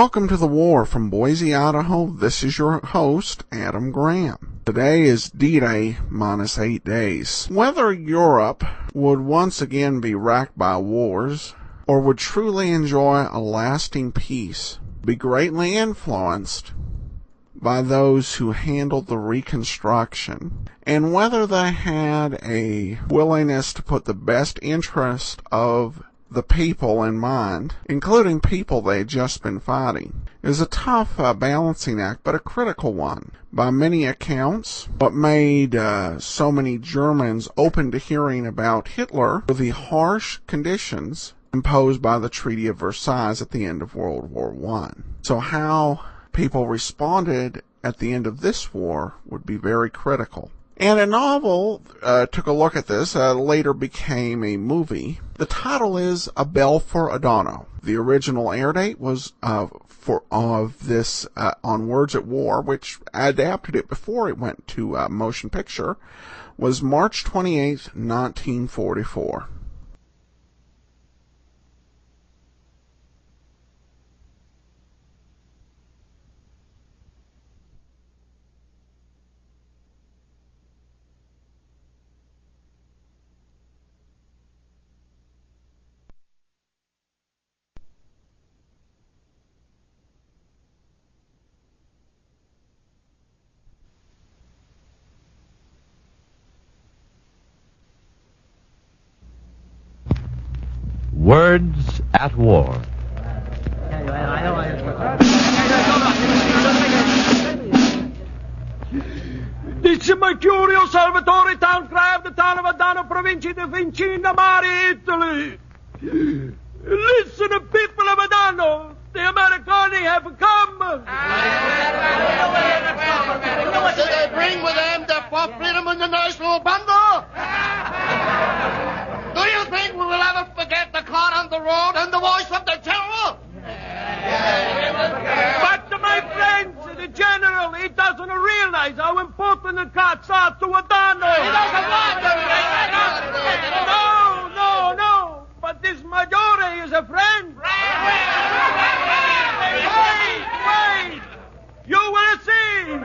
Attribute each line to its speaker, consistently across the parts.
Speaker 1: Welcome to the war from Boise, Idaho. This is your host, Adam Graham. Today is D-Day minus 8 days. Whether Europe would once again be racked by wars or would truly enjoy a lasting peace be greatly influenced by those who handled the Reconstruction, and whether they had a willingness to put the best interest of the people in mind, including people they had just been fighting, is a tough balancing act, but a critical one. By many accounts, what made so many Germans open to hearing about Hitler were the harsh conditions imposed by the Treaty of Versailles at the end of World War I. So how people responded at the end of this war would be very critical. And a novel took a look at this, later became a movie. The title is A Bell for Adano. The original air date was of this on Words at War, which adapted it before it went to motion picture, was March 28th, 1944.
Speaker 2: Words at War.
Speaker 3: This is Mercurio Salvatore, town cry of the town of Adano, Provincia di Vincina, Mare, Italy. Listen, people of Adano, the Americani have come.
Speaker 4: So they bring with them the for freedom and the national bundle. Do you think we will ever forget the car on the road and the voice of the general?
Speaker 3: But my friends, the general, he doesn't realize how important the carts are to Adano. He doesn't want them. No. But this Maggiore is a friend. Wait. You will see.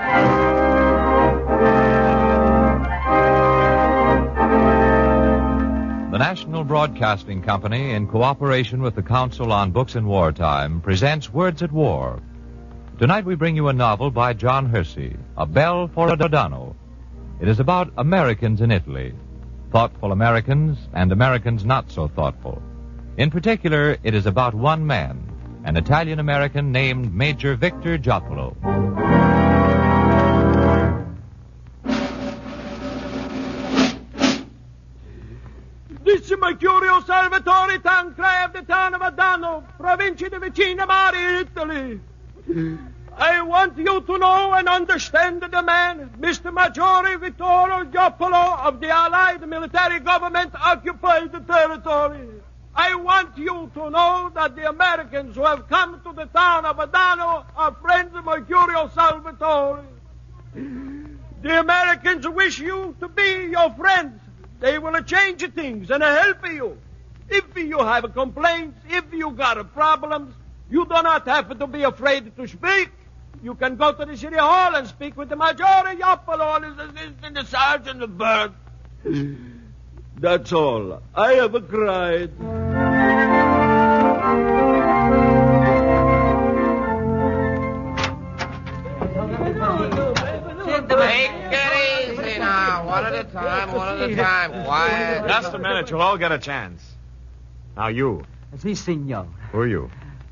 Speaker 2: The National Broadcasting Company, in cooperation with the Council on Books in Wartime, presents Words at War. Tonight we bring you a novel by John Hersey, A Bell for Adano. It is about Americans in Italy, thoughtful Americans and Americans not so thoughtful. In particular, it is about one man, an Italian-American named Major Victor Giappolo.
Speaker 3: This is Mercurio Salvatore, town cry of the town of Adano, Provincia di Vicina, Mare, Italy. I want you to know and understand the man, Mr. Maggiore Vittorio Giappolo of the Allied military government occupied the territory. I want you to know that the Americans who have come to the town of Adano are friends of Mercurio Salvatore. The Americans wish you to be your friends. They will change things and help you. If you have complaints, if you got problems, you do not have to be afraid to speak. You can go to the city hall and speak with the Maggiore Giappolo and his assistant, the sergeant of birth. That's all. I have cried.
Speaker 4: Take it easy now. One at a time. Quiet.
Speaker 5: Just a minute. You'll all get a chance. Now, you.
Speaker 6: Si, signor.
Speaker 5: Who are you?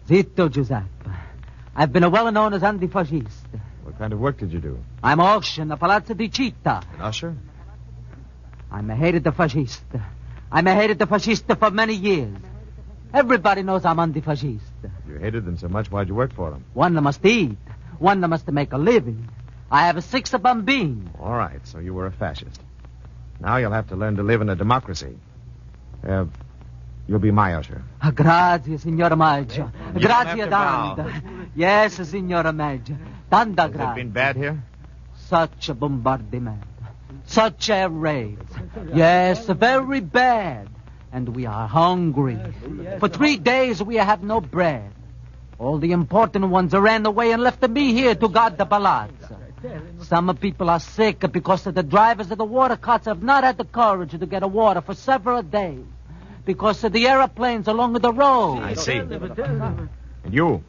Speaker 6: Zitto Giuseppe. I've been well known as antifascist.
Speaker 5: What kind of work did you do?
Speaker 6: I'm auction at Palazzo di Città.
Speaker 5: An usher?
Speaker 6: I'm a hated fascist. I'm a hated fascist for many years. Everybody knows I'm antifascist.
Speaker 5: You hated them so much, why'd you work for them?
Speaker 6: One must eat. One must make a living. I have 6 bambini.
Speaker 5: All right, so you were a fascist. Now you'll have to learn to live in a democracy. You'll be my usher.
Speaker 6: Grazie, signora Maggio.
Speaker 5: You
Speaker 6: Grazie
Speaker 5: don't have to
Speaker 6: tanta. Yes, signora Maggio. Tanta
Speaker 5: Has it
Speaker 6: grazie.
Speaker 5: been bad here?
Speaker 6: Such a bombardment. Such a raid. Yes, very bad. And we are hungry. For 3 days we have no bread. All the important ones ran away and left me here to guard the palazzo. Some people are sick because the drivers of the water carts have not had the courage to get water for several days. Because of the airplanes along the road.
Speaker 5: I see. And you?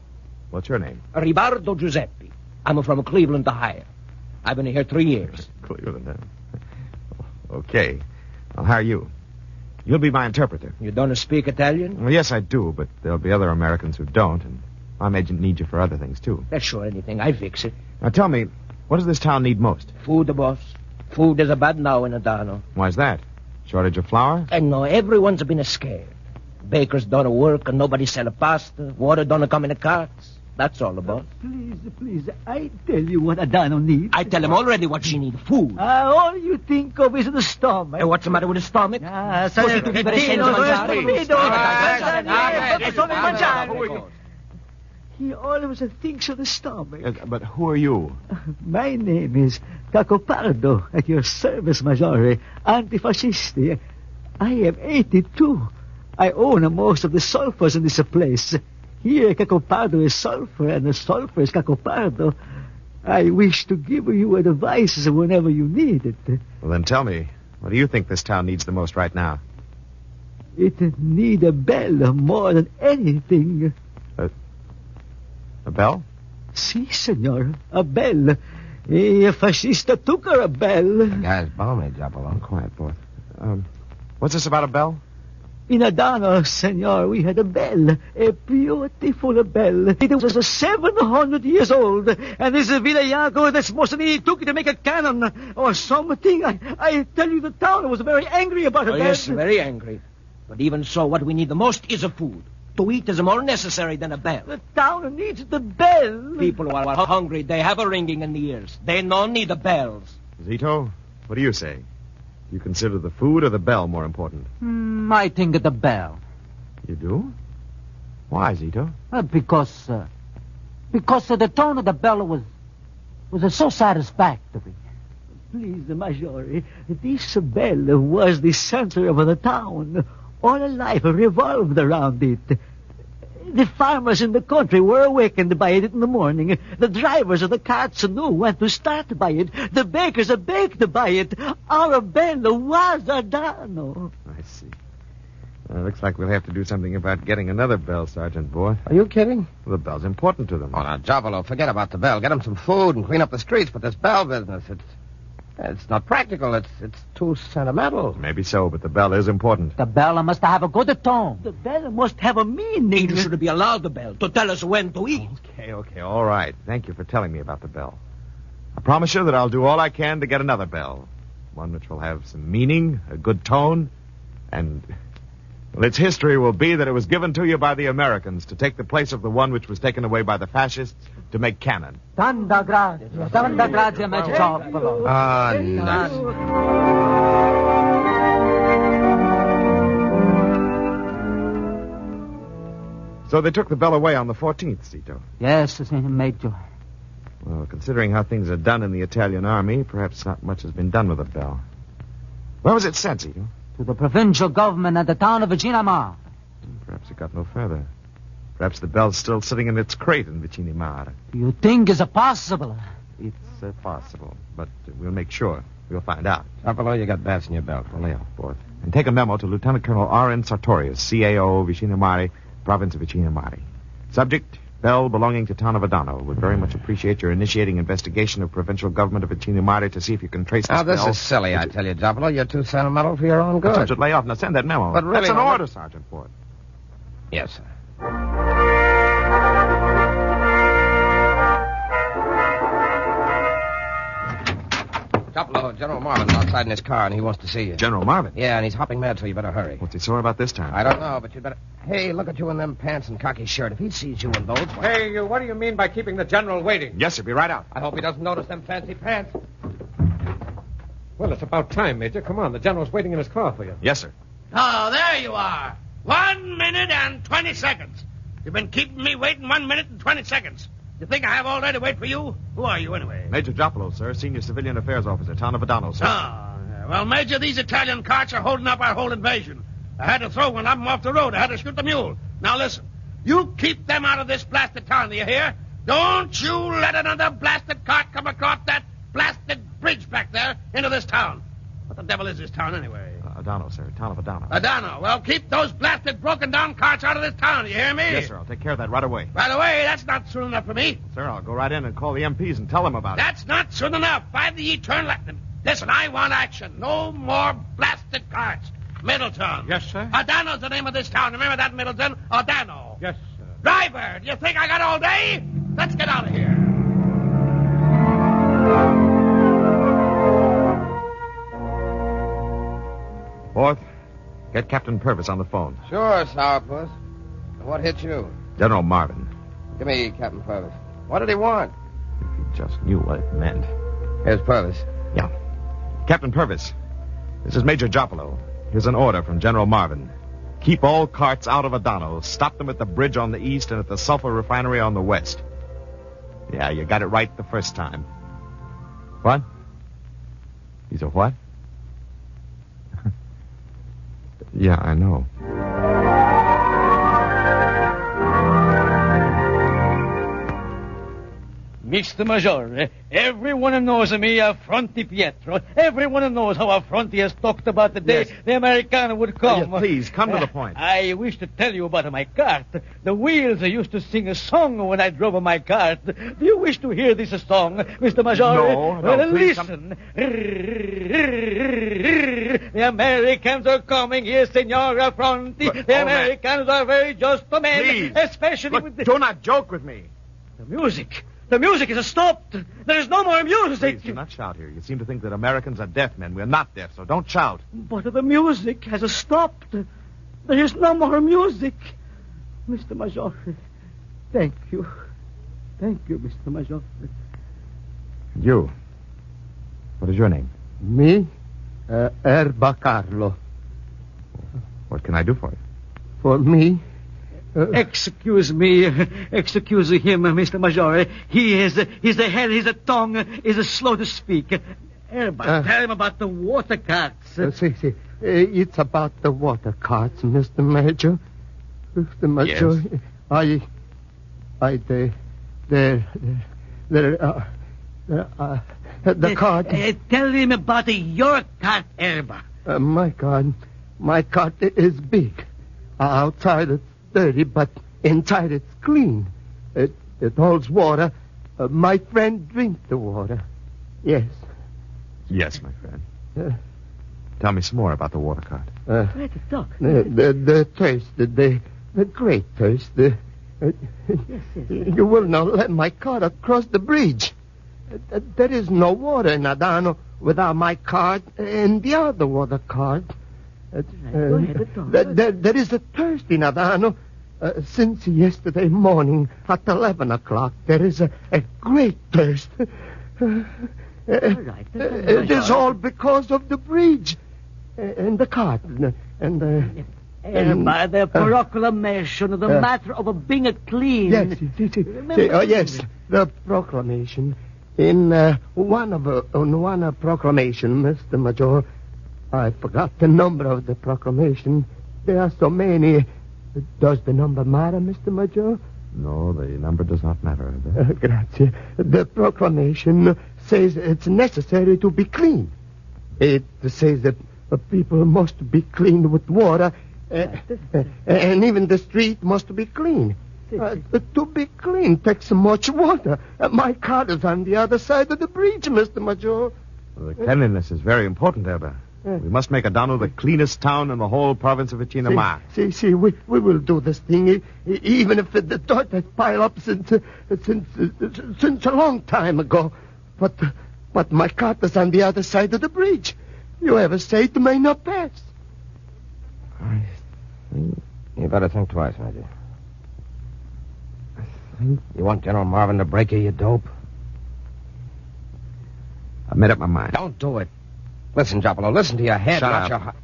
Speaker 5: What's your name?
Speaker 3: Ribardo Giuseppe. I'm from Cleveland, Ohio. I've been here 3 years.
Speaker 5: Cleveland, huh? Okay. I'll hire you. You'll be my interpreter.
Speaker 3: You don't speak Italian?
Speaker 5: Well, yes, I do, but there'll be other Americans who don't, and I may need you for other things, too.
Speaker 3: That's sure anything. I fix it.
Speaker 5: Now, tell me, what does this town need most?
Speaker 3: Food, boss. Food is bad now in Adano.
Speaker 5: Why's that? Shortage of flour?
Speaker 3: And no, everyone's been scared. Bakers don't work, and nobody sell pasta. Water don't come in the carts. That's all, boss.
Speaker 7: Please, I tell you what Adano needs.
Speaker 3: I tell him already what she needs. Food.
Speaker 7: All you think of is the stomach.
Speaker 3: And what's the matter with the stomach?
Speaker 7: Così tu vivere senza mangiare. He always thinks of the stomach.
Speaker 5: But who are you?
Speaker 7: My name is Cacopardo, at your service, Maggiore, antifascisti. I am 82. I own most of the sulfurs in this place. Here, Cacopardo is sulfur, and the sulfur is Cacopardo. I wish to give you advice whenever you need it.
Speaker 5: Well, then tell me, what do you think this town needs the most right now?
Speaker 7: It need a bell more than anything.
Speaker 5: A bell?
Speaker 7: Si, senor, a bell. A fascista took her a bell.
Speaker 4: Guy's balmy, Giapolo.
Speaker 5: Quiet, boy. What's this about a bell?
Speaker 7: In Adano, senor, we had a bell. A beautiful bell. It was 700 years old. And this Villayago that's mostly took it to make a cannon or something. I tell you, the town was very angry about it.
Speaker 3: Yes, very angry. But even so, what we need the most is a food. To eat is more necessary than a bell.
Speaker 7: The town needs the bell.
Speaker 3: People who are hungry, they have a ringing in the ears. They don't need the bells.
Speaker 5: Zito, what do you say? Do you consider the food or the bell more important?
Speaker 6: I think of the bell.
Speaker 5: You do? Why, Zito?
Speaker 6: Because the tone of the bell was so satisfactory.
Speaker 7: Please, Maggiore, this bell was the center of the town. All life revolved around it. The farmers in the country were awakened by it in the morning. The drivers of the carts knew when to start by it. The bakers baked by it. Our bell was Adano.
Speaker 5: I see. Looks like we'll have to do something about getting another bell, Sergeant Boy.
Speaker 4: Are you kidding?
Speaker 5: Well, the bell's important to them.
Speaker 4: Oh, now, Giapolo, forget about the bell. Get them some food and clean up the streets. But this bell business, it's not practical. It's too sentimental.
Speaker 5: Maybe so, but the bell is important.
Speaker 6: The bell must have a good tone.
Speaker 7: The bell must have a meaning.
Speaker 3: It should be allowed the bell to tell us when to eat.
Speaker 5: Okay, all right. Thank you for telling me about the bell. I promise you that I'll do all I can to get another bell. One which will have some meaning, a good tone, and... well, its history will be that it was given to you by the Americans to take the place of the one which was taken away by the fascists to make cannon.
Speaker 6: Tanta grazie, Meggiopolo.
Speaker 4: Ah, nuts.
Speaker 5: So they took the bell away on the 14th, Zito.
Speaker 6: Yes, Major.
Speaker 5: Well, considering how things are done in the Italian army, perhaps not much has been done with the bell. Where was it sent, Zito?
Speaker 6: To the provincial government at the town of Vicinamar.
Speaker 5: Perhaps it got no further. Perhaps the bell's still sitting in its crate in Vicinamar.
Speaker 6: Do you think it's possible?
Speaker 5: It's possible, but we'll make sure. We'll find out.
Speaker 4: Giapolo, you got bats in your belt.
Speaker 5: Well, yeah, both. And take a memo to Lieutenant Colonel R.N. Sartorius, CAO, Vicinamari, Province of Vicinamari. Subject, bell belonging to town of Adano. Would very much appreciate your initiating investigation of provincial government of Vicinamari to see if you can trace this
Speaker 4: Now, this
Speaker 5: bell.
Speaker 4: is silly, I tell you, Giapolo. You're too sentimental for your own good.
Speaker 5: Sergeant, lay off. Now send that memo.
Speaker 4: But really,
Speaker 5: That's an
Speaker 4: Robert-
Speaker 5: order, Sergeant Ford.
Speaker 4: Yes, sir. Giapolo, General Marvin's outside in his car, and he wants to see you.
Speaker 5: General Marvin.
Speaker 4: Yeah, and he's hopping mad, so you better hurry.
Speaker 5: What's he sore about this time?
Speaker 4: I don't know, but you better... Hey, look at you in them pants and cocky shirt. If he sees you in those... why-
Speaker 8: Hey, what do you mean by keeping the general waiting?
Speaker 5: Yes, sir. Be right out.
Speaker 4: I hope he doesn't notice them fancy pants.
Speaker 8: Well, it's about time, Major. Come on, the general's waiting in his car for you.
Speaker 5: Yes, sir.
Speaker 9: Oh, there you are. 1 minute and 20 seconds. You've been keeping me waiting 1 minute and 20 seconds. You think I have all day to wait for you? Who are you, anyway?
Speaker 5: Major Giapolo, sir. Senior Civilian Affairs Officer, town of Adano, sir.
Speaker 9: Well, Major, these Italian carts are holding up our whole invasion. I had to throw one of them off the road. I had to shoot the mule. Now, listen. You keep them out of this blasted town, do you hear? Don't you let another blasted cart come across that blasted bridge back there into this town. What the devil is this town, anyway?
Speaker 5: Adano, sir. Town of Adano.
Speaker 9: Adano. Well, keep those blasted broken-down carts out of this town, you hear me?
Speaker 5: Yes, sir. I'll take care of that right away.
Speaker 9: Right away? That's not soon enough for me.
Speaker 5: Sir, I'll go right in and call the MPs and tell them about it.
Speaker 9: That's not soon enough. Why do ye turn like them? Listen, I want action. No more blasted carts. Middleton.
Speaker 8: Yes, sir.
Speaker 9: Adano's the name of this town. Remember that, Middleton? Adano.
Speaker 8: Yes, sir.
Speaker 9: Driver, do you think I got all day? Let's get out of here.
Speaker 5: Fourth, get Captain Purvis on the phone.
Speaker 4: Sure, Sourpuss. What hit you?
Speaker 5: General Marvin.
Speaker 4: Give me Captain Purvis. What did he want?
Speaker 5: If you just knew what it meant.
Speaker 4: Here's Purvis.
Speaker 5: Yeah. Captain Purvis, this is Major Jopolo. Here's an order from General Marvin. Keep all carts out of Adano. Stop them at the bridge on the east and at the sulfur refinery on the west. Yeah, you got it right the first time. What? He's a what? Yeah, I know.
Speaker 3: Mr. Major, everyone knows me, Affronti Pietro. Everyone knows how Affronti has talked about the day the Americano would come.
Speaker 5: Please, come to the point.
Speaker 3: I wish to tell you about my cart. The wheels used to sing a song when I drove my cart. Do you wish to hear this song, Mr. Major?
Speaker 5: No,
Speaker 3: well,
Speaker 5: please
Speaker 3: listen. The Americans are coming here, Senor Affronti. The Americans are very just men.
Speaker 5: Please.
Speaker 3: Especially
Speaker 5: Look,
Speaker 3: with the...
Speaker 5: do not joke with me.
Speaker 3: The music. The music is stopped. There is no more music.
Speaker 5: Please, do not shout here. You seem to think that Americans are deaf men. We're not deaf, so don't shout.
Speaker 3: But the music has stopped. There is no more music. Mr. Major, thank you. Thank you, Mr. Major.
Speaker 5: You. What is your name?
Speaker 10: Me? Erba Carlo.
Speaker 5: What can I do for you?
Speaker 10: For me?
Speaker 3: Excuse me. Excuse him, Mr. Major. He's a head, his tongue is slow to speak. But tell him about the water carts.
Speaker 10: It's about the water carts, Mr. Major. Mr. Major,
Speaker 5: yes.
Speaker 10: The cart.
Speaker 3: Tell him about your cart, Erba.
Speaker 10: My cart is big. Outside it's dirty, but inside it's clean. It holds water. My friend drinks the water. Yes.
Speaker 5: Yes, my friend. Tell me some more about the water cart.
Speaker 10: The thirst, the great thirst. You will not let my cart across the bridge. There is no water in Adano without my cart and the other water cart. There is a thirst in Adano. Since yesterday morning at 11 o'clock, there is a great thirst. It is all because of the bridge and the cart and
Speaker 6: by the proclamation of the matter of being clean.
Speaker 10: Yes, yes, the proclamation. In one proclamation, Mr. Major, I forgot the number of the proclamation. There are so many. Does the number matter, Mr. Major?
Speaker 5: No, the number does not matter.
Speaker 10: Grazie. The proclamation says it's necessary to be clean. It says that people must be clean with water, and even the street must be clean. To be clean takes much water. My cart is on the other side of the bridge, Mr. Major.
Speaker 5: Well, the cleanliness is very important, Erba. We must make Adano the cleanest town in the whole province of Vichinamar.
Speaker 10: We will do this thing, even if the dirt has piled up since a long time ago. But my cart is on the other side of the bridge. You ever say it may not pass?
Speaker 4: You better think twice, Major. You want General Marvin to break you dope?
Speaker 5: I've made up my mind.
Speaker 4: Don't do it. Listen, Jopolo, listen to your head,
Speaker 5: Shut
Speaker 4: not
Speaker 5: up.
Speaker 4: your heart.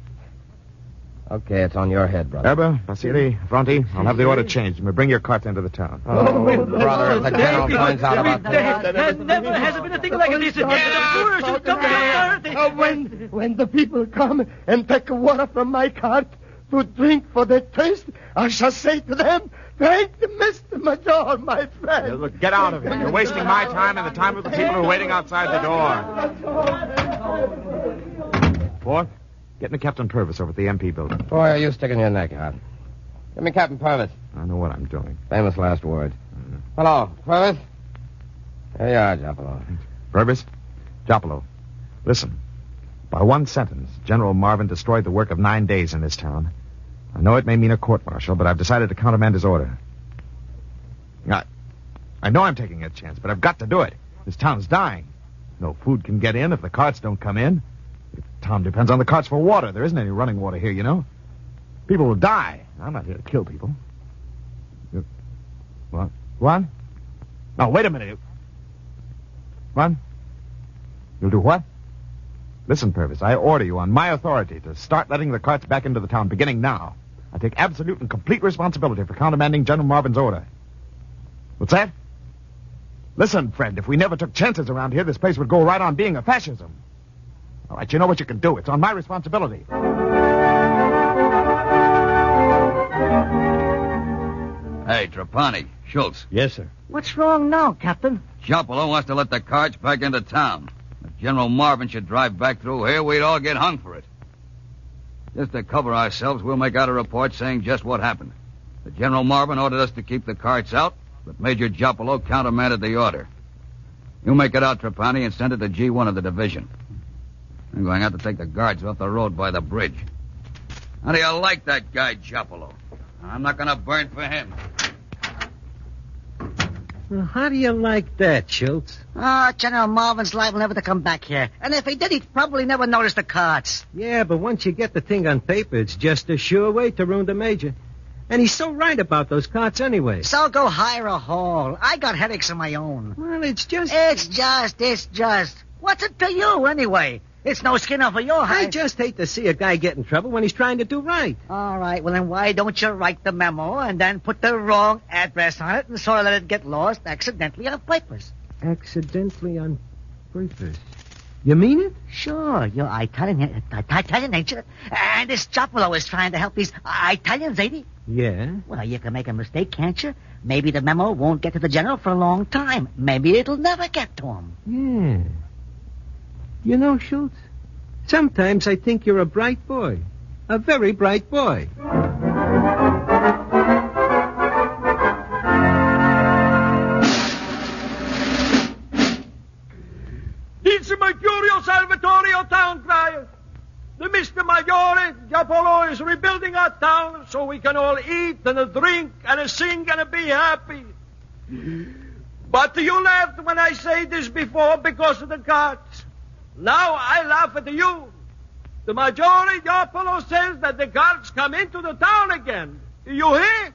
Speaker 4: Okay, it's on your head, brother.
Speaker 5: Erba, Vasily, Fronti, I'll have the order changed. You may bring your cart into the town.
Speaker 4: Oh, brother, if the general finds out about that.
Speaker 3: There never has been a thing like this. The poor should come to the
Speaker 10: When the people come and take water from my cart, to drink for their thirst, I shall say to them, thank Mr. Major, my friend.
Speaker 5: Yeah, look, get out of here. You're wasting my time and the time of the people who are waiting outside the door. Boy, get into Captain Purvis over at the MP building.
Speaker 4: Boy, are you sticking your neck out. Give me Captain Purvis.
Speaker 5: I know what I'm doing.
Speaker 4: Famous last words. Hello, Purvis. Here you are, Japolo.
Speaker 5: Purvis, Japolo, listen. By one sentence, General Marvin destroyed the work of 9 days in this town. I know it may mean a court-martial, but I've decided to countermand his order. I know I'm taking a chance, but I've got to do it. This town's dying. No food can get in if the carts don't come in. The town depends on the carts for water. There isn't any running water here, you know. People will die. I'm not here to kill people. What? What? No, wait a minute. What? You'll do what? Listen, Purvis, I order you on my authority to start letting the carts back into the town, beginning now. I take absolute and complete responsibility for countermanding General Marvin's order. What's that? Listen, friend, if we never took chances around here, this place would go right on being a fascism. All right, you know what you can do. It's on my responsibility.
Speaker 11: Hey, Trapani, Schultz.
Speaker 7: Yes, sir.
Speaker 6: What's wrong now, Captain?
Speaker 11: Japolo wants to let the carts back into town. If General Marvin should drive back through here, we'd all get hung for it. Just to cover ourselves, we'll make out a report saying just what happened. That General Marvin ordered us to keep the carts out, but Major Japolo countermanded the order. You make it out, Trapani, and send it to G1 of the division. I'm going out to take the guards off the road by the bridge. How do you like that guy, Japolo? I'm not going to burn for him.
Speaker 7: Well, how do you like that, Schultz?
Speaker 6: General Marvin's liable never to come back here. And if he did, he'd probably never notice the carts.
Speaker 7: Yeah, but once you get the thing on paper, it's just a sure way to ruin the major. And he's so right about those carts anyway.
Speaker 6: So go hire a hall. I got headaches of my own.
Speaker 7: Well, it's just...
Speaker 6: It's just. What's it to you, anyway? It's no skin off of your hide.
Speaker 7: I just hate to see a guy get in trouble when he's trying to do right.
Speaker 6: All right, well, then why don't you write the memo and then put the wrong address on it and sort of let it get lost accidentally on papers?
Speaker 7: Accidentally on purpose. You mean it?
Speaker 6: Sure, you're Italian, ain't you? And this Japolo is trying to help these Italians, ain't he?
Speaker 7: Yeah.
Speaker 6: Well, you can make a mistake, can't you? Maybe the memo won't get to the general for a long time. Maybe it'll never get to him.
Speaker 7: Yeah. You know, Schultz, sometimes I think you're a bright boy. A very bright boy.
Speaker 3: This is Mercurio Salvatorio town crier. The Mr. Maggiore, Japolo, is rebuilding our town so we can all eat and drink and sing and be happy. But you laughed when I say this before because of the carts. Now I laugh at you. The Maggiore Japolo says that the carts come into the town again. You hear?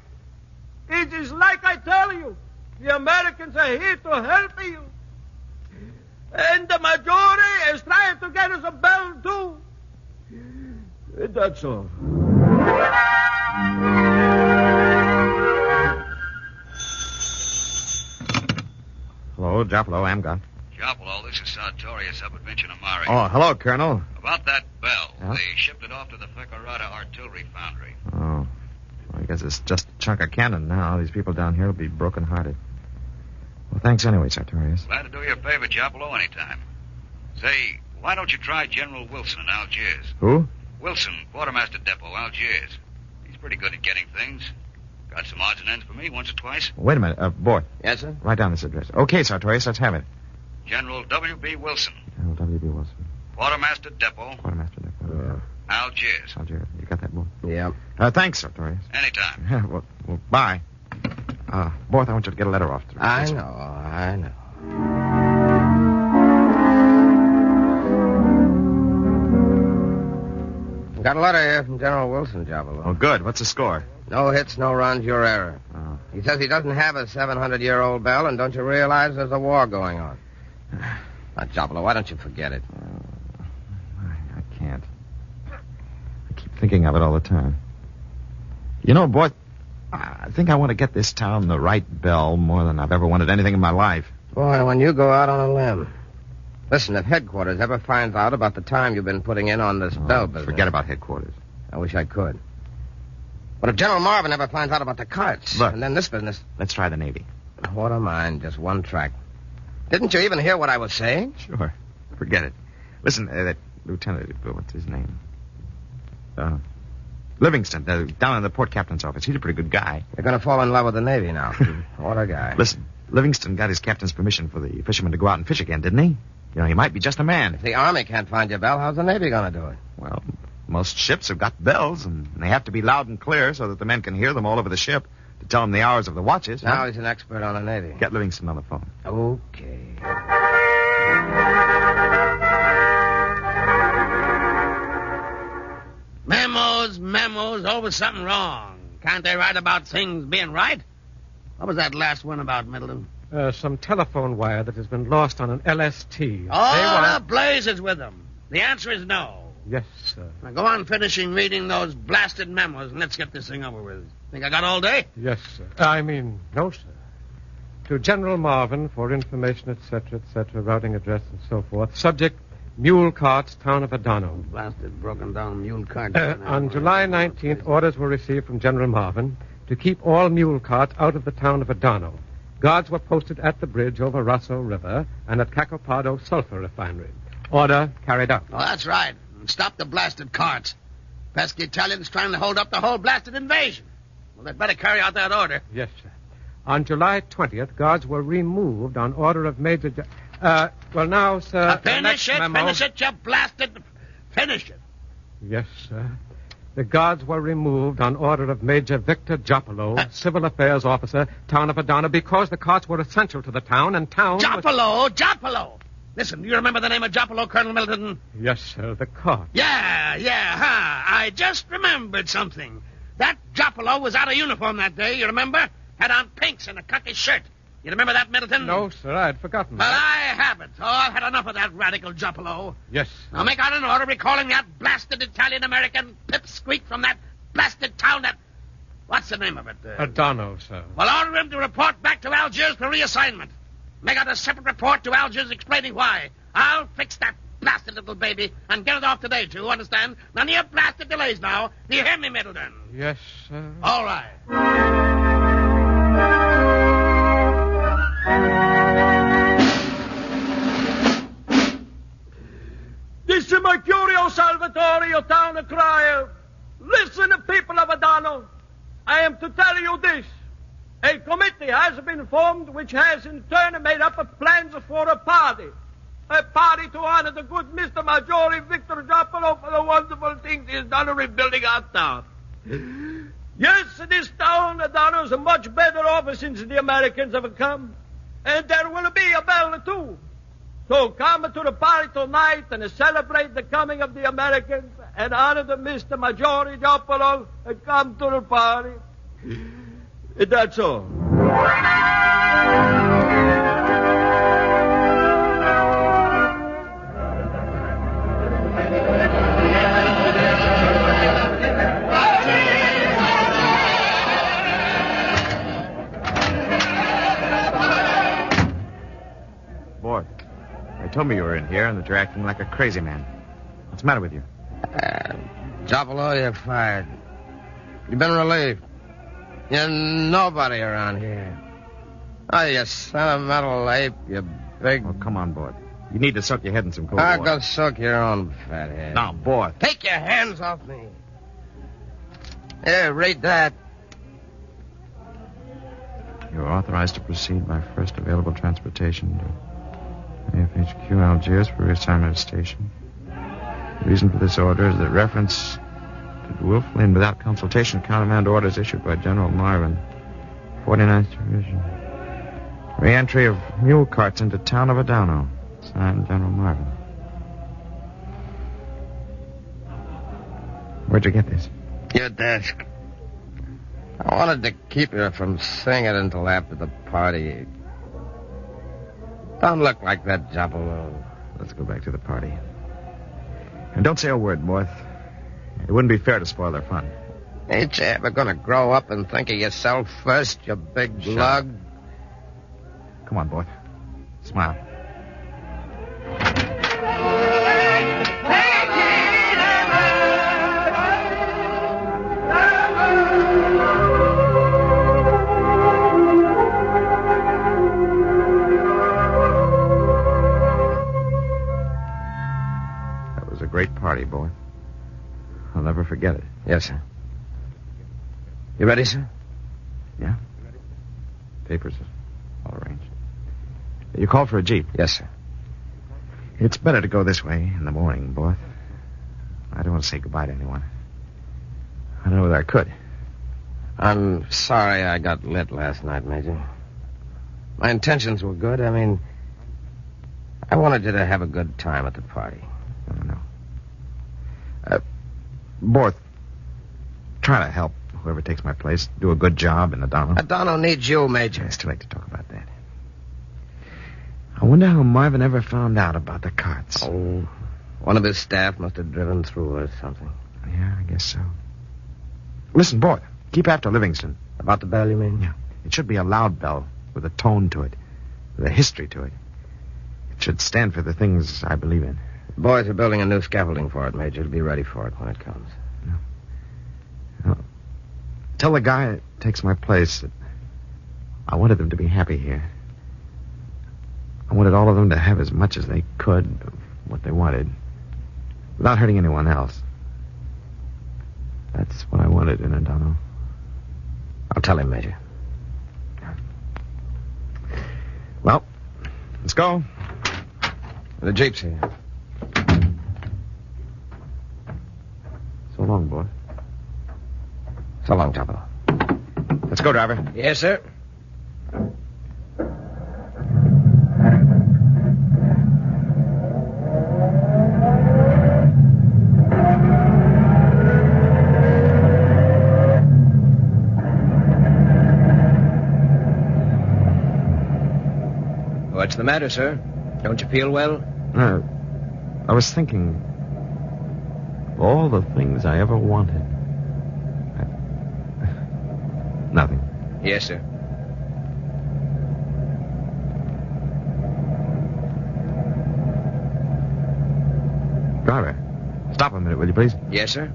Speaker 3: It is like I tell you. The Americans are here to help you. And the Maggiore is trying to get us a bell, too. That's all.
Speaker 5: Hello, Japolo, Amgot.
Speaker 11: Japolo, this is Sartorius up at Vinchinamari.
Speaker 5: Oh, hello, Colonel.
Speaker 11: About that bell,
Speaker 5: Yeah?
Speaker 11: they shipped it off to the Fecarata artillery foundry.
Speaker 5: Oh, well, I guess it's just a chunk of cannon now. These people down here will be broken-hearted. Well, thanks anyway, Sartorius.
Speaker 11: Glad to do you a favor, Japolo, anytime. Say, why don't you try General Wilson in Algiers?
Speaker 5: Who?
Speaker 11: Wilson, Quartermaster Depot, Algiers. He's pretty good at getting things. Got some odds and ends for me once or twice.
Speaker 5: Wait a minute. Boy.
Speaker 4: Yes, sir?
Speaker 5: Write down this address. Okay, Sartorius, let's have it.
Speaker 11: General W.B. Wilson,
Speaker 5: General W.B. Wilson.
Speaker 11: Quartermaster Depot,
Speaker 5: Quartermaster Depot.
Speaker 11: Algiers.
Speaker 5: Algiers. You got that, boy?
Speaker 4: Yeah.
Speaker 5: Thanks, Sartorius.
Speaker 11: Anytime.
Speaker 5: Yeah, well, bye. Borth, I want you to get a letter off.
Speaker 4: I know. Got a letter here from General Wilson, Japolo.
Speaker 5: Oh, good. What's the score?
Speaker 4: No hits, no runs, your error.
Speaker 5: Oh.
Speaker 4: He says he doesn't have a 700-year-old bell, and don't you realize there's a war going on? Now, Japolo, why don't you forget it?
Speaker 5: I can't. I keep thinking of it all the time. You know, boy, I think I want to get this town the right bell more than I've ever wanted anything in my life.
Speaker 4: Boy, when you go out on a limb. Listen, if headquarters ever finds out about the time you've been putting in on this bell business...
Speaker 5: Forget about headquarters.
Speaker 4: I wish I could. But if General Marvin ever finds out about the carts,
Speaker 5: Look.
Speaker 4: and then this business...
Speaker 5: Let's try the Navy.
Speaker 4: What am I? Just one track. Didn't you even hear what I was saying?
Speaker 5: Sure. Forget it. Listen, that lieutenant, what's his name? Livingston, down in the port captain's office. He's a pretty good guy.
Speaker 4: You're going to fall in love with the Navy now. What a guy.
Speaker 5: Listen, Livingston got his captain's permission for the fishermen to go out and fish again, didn't he? You know, he might be just a man.
Speaker 4: If the Army can't find your bell, how's the Navy going to do it?
Speaker 5: Well, most ships have got bells, and they have to be loud and clear so that the men can hear them all over the ship to tell them the hours of the watches.
Speaker 4: Now he's an expert on the Navy.
Speaker 5: Get Livingston on the phone.
Speaker 4: Okay.
Speaker 9: Memos, always something wrong. Can't they write about things being right? What was that last one about, Middleton?
Speaker 8: Some telephone wire that has been lost on an LST.
Speaker 9: Oh, the blazes with them. The answer is no.
Speaker 8: Yes, sir.
Speaker 9: Now go on finishing reading those blasted memos and let's get this thing over with. Think I got all day?
Speaker 8: Yes, sir. No, sir. To General Marvin for information, etc., routing address and so forth. Subject, mule carts, town of Adano.
Speaker 9: Blasted, broken down mule carts.
Speaker 8: On July 19th, orders were received from General Marvin to keep all mule carts out of the town of Adano. Guards were posted at the bridge over Rosso River and at Cacopado Sulfur Refinery. Order carried out.
Speaker 9: Oh, that's right. And stop the blasted carts. Pesky Italians trying to hold up the whole blasted invasion. Well, they'd better carry out that order.
Speaker 8: Yes, sir. On July 20th, guards were removed on order of Major... now, sir...
Speaker 9: Finish it, you blasted... Finish it.
Speaker 8: Yes, sir. The guards were removed on order of Major Victor Giapolo, Civil Affairs Officer, town of Adano, because the carts were essential to the town, and town...
Speaker 9: Giapolo! Listen, do you remember the name of Giapolo, Colonel Middleton?
Speaker 8: Yes, sir, the cart.
Speaker 9: Yeah, I just remembered something. That Giapolo was out of uniform that day, you remember? Had on pinks and a khaki shirt. You remember that, Middleton?
Speaker 8: No, sir, I'd forgotten
Speaker 9: Well,
Speaker 8: that.
Speaker 9: I haven't. Oh, I've had enough of that radical Giapolo.
Speaker 8: Yes,
Speaker 9: Now make out an order recalling that blasted Italian-American pipsqueak from that blasted town that... What's the name of it?
Speaker 8: Adano, sir.
Speaker 9: Well, order him to report back to Algiers for reassignment. Make out a separate report to Algiers explaining why. I'll fix that blasted little baby and get it off today, too, understand? None of your blasted delays now. Do you hear me, Middleton?
Speaker 8: Yes, sir.
Speaker 9: All right.
Speaker 3: This is Mercurio Salvatore, town crier. Listen, people of Adano. I am to tell you this. A committee has been formed which has in turn made up of plans for a party. A party to honor the good Mr. Maggiore Victor Giapolo for the wonderful things he has done in rebuilding our town. Yes, this town, Adano, is much better off since the Americans have come. And there will be a bell, too. So come to the party tonight and celebrate the coming of the Americans and honor the Mr. Maggiore Giapolo and come to the party. That's all.
Speaker 5: Boy, they told me you were in here and that you're acting like a crazy man. What's the matter with you?
Speaker 4: Giapolo, you're fired. You've been relieved. You're nobody around here. Oh, you sentimental ape, you big...
Speaker 5: Oh, come on, boy. You need to soak your head in some cold
Speaker 4: I'll
Speaker 5: water.
Speaker 4: go soak your own fat head.
Speaker 5: Now, boy.
Speaker 4: Take your hands off me. Here, read that.
Speaker 5: You're authorized to proceed by first available transportation to AFHQ Algiers for reassignment station. The reason for this order is that reference to willfully and without consultation countermand orders issued by General Marvin, 49th Division. Re-entry of mule carts into town of Adano. Signed, General Marvin. Where'd you get this?
Speaker 4: Your desk. I wanted to keep you from seeing it until after the party. Don't look like that, Giapolo.
Speaker 5: Let's go back to the party. And don't say a word, Morth. It wouldn't be fair to spoil their fun.
Speaker 4: Ain't you ever gonna grow up and think of yourself first, you big lug?
Speaker 5: Come on, Morth. Smile. I'll never forget it.
Speaker 4: Yes, sir. You ready, sir?
Speaker 5: Yeah? Papers are all arranged. You called for a jeep?
Speaker 4: Yes, sir.
Speaker 5: It's better to go this way in the morning, boy. I don't want to say goodbye to anyone. I don't know whether I could.
Speaker 4: I'm sorry I got lit last night, Major. My intentions were good. I mean, I wanted you to have a good time at the party.
Speaker 5: I don't know. Borth, try to help whoever takes my place do a good job in Adano.
Speaker 4: Adano needs you, Major.
Speaker 5: It's too late to talk about that. I wonder how Marvin ever found out about the carts.
Speaker 4: Oh, one of his staff must have driven through or something.
Speaker 5: Yeah, I guess so. Listen, Borth, keep after Livingston.
Speaker 4: About the bell, you mean?
Speaker 5: Yeah. It should be a loud bell with a tone to it, with a history to it. It should stand for the things I believe in.
Speaker 4: Boys are building a new scaffolding for it, Major. Be ready for it when it comes.
Speaker 5: Tell the guy that takes my place that I wanted them to be happy here. I wanted all of them to have as much as they could of what they wanted, without hurting anyone else. That's what I wanted in Adano.
Speaker 4: I'll tell him, Major.
Speaker 5: Well, let's go.
Speaker 4: The jeep's here.
Speaker 5: So long, boy.
Speaker 4: So long, Topper.
Speaker 5: Let's go, driver.
Speaker 4: Yes, sir.
Speaker 12: What's the matter, sir? Don't you feel well?
Speaker 5: I was thinking of all the things I ever wanted. Nothing.
Speaker 12: Yes, sir.
Speaker 5: Driver, stop a minute, will you, please?
Speaker 12: Yes, sir.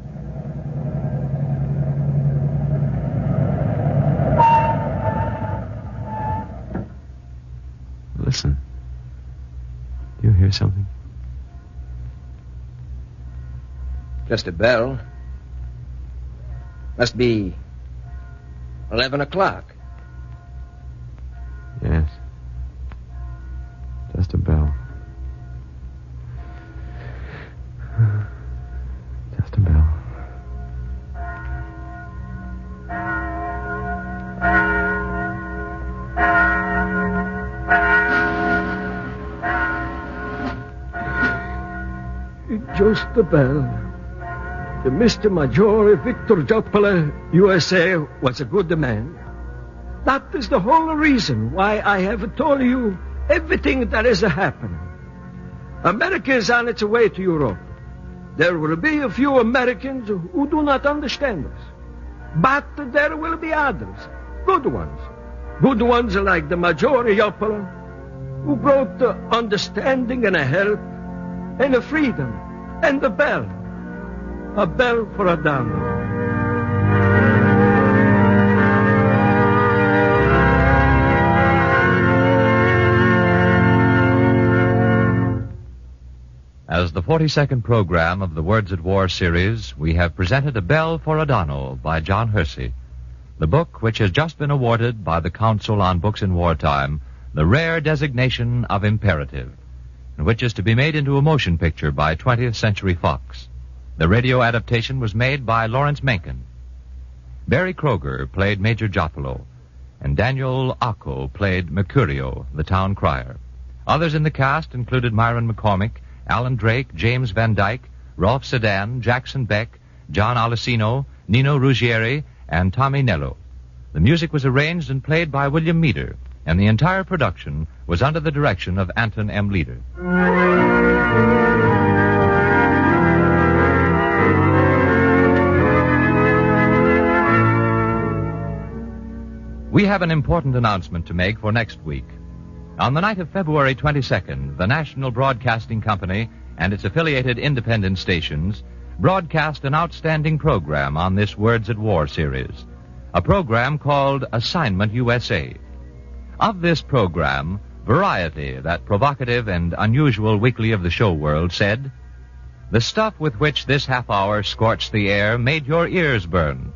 Speaker 5: Listen. Do you hear something?
Speaker 12: Just a bell. Must be 11 o'clock.
Speaker 5: Yes. Just a bell. Just a bell.
Speaker 3: Just a bell. The Mr. Major Victor Joppele, USA, was a good man. That is the whole reason why I have told you everything that is happening. America is on its way to Europe. There will be a few Americans who do not understand us. But there will be others, good ones. Good ones like the Major Joppele, who brought understanding and help and freedom and the bell. A bell for Adano.
Speaker 2: As the 42nd program of the Words at War series, we have presented A Bell for Adano by John Hersey, the book which has just been awarded by the Council on Books in Wartime the rare designation of imperative, and which is to be made into a motion picture by 20th Century Fox. The radio adaptation was made by Lawrence Mencken. Barry Kroger played Major Joppelo, and Daniel Acco played Mercurio, the town crier. Others in the cast included Myron McCormick, Alan Drake, James Van Dyke, Rolf Sedan, Jackson Beck, John Alessino, Nino Ruggieri, and Tommy Nello. The music was arranged and played by William Meader, and the entire production was under the direction of Anton M. Leader. We have an important announcement to make for next week. On the night of February 22nd, the National Broadcasting Company and its affiliated independent stations broadcast an outstanding program on this Words at War series, a program called Assignment USA. Of this program, Variety, that provocative and unusual weekly of the show world, said, The stuff with which this half hour scorched the air made your ears burn.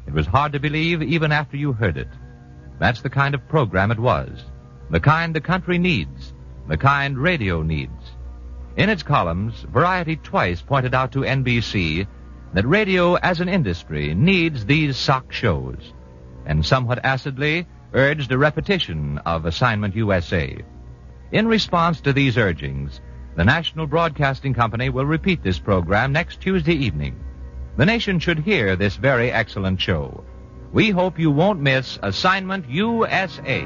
Speaker 2: It was hard to believe even after you heard it. That's the kind of program it was. The kind the country needs. The kind radio needs. In its columns, Variety twice pointed out to NBC that radio as an industry needs these sock shows, and somewhat acidly urged a repetition of Assignment USA. In response to these urgings, the National Broadcasting Company will repeat this program next Tuesday evening. The nation should hear this very excellent show. We hope you won't miss Assignment USA.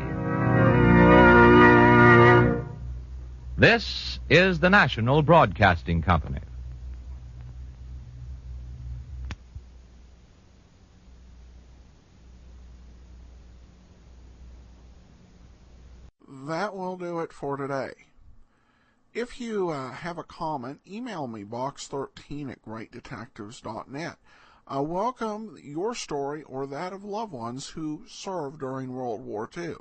Speaker 2: This is the National Broadcasting Company.
Speaker 1: That will do it for today. If you have a comment, email me box13@greatdetectives.net. I welcome your story or that of loved ones who served during World War II.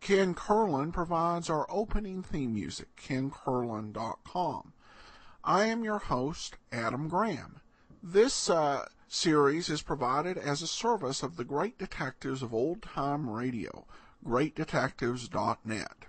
Speaker 1: Ken Curlin provides our opening theme music, kencurlin.com. I am your host, Adam Graham. This series is provided as a service of the Great Detectives of Old Time Radio, greatdetectives.net.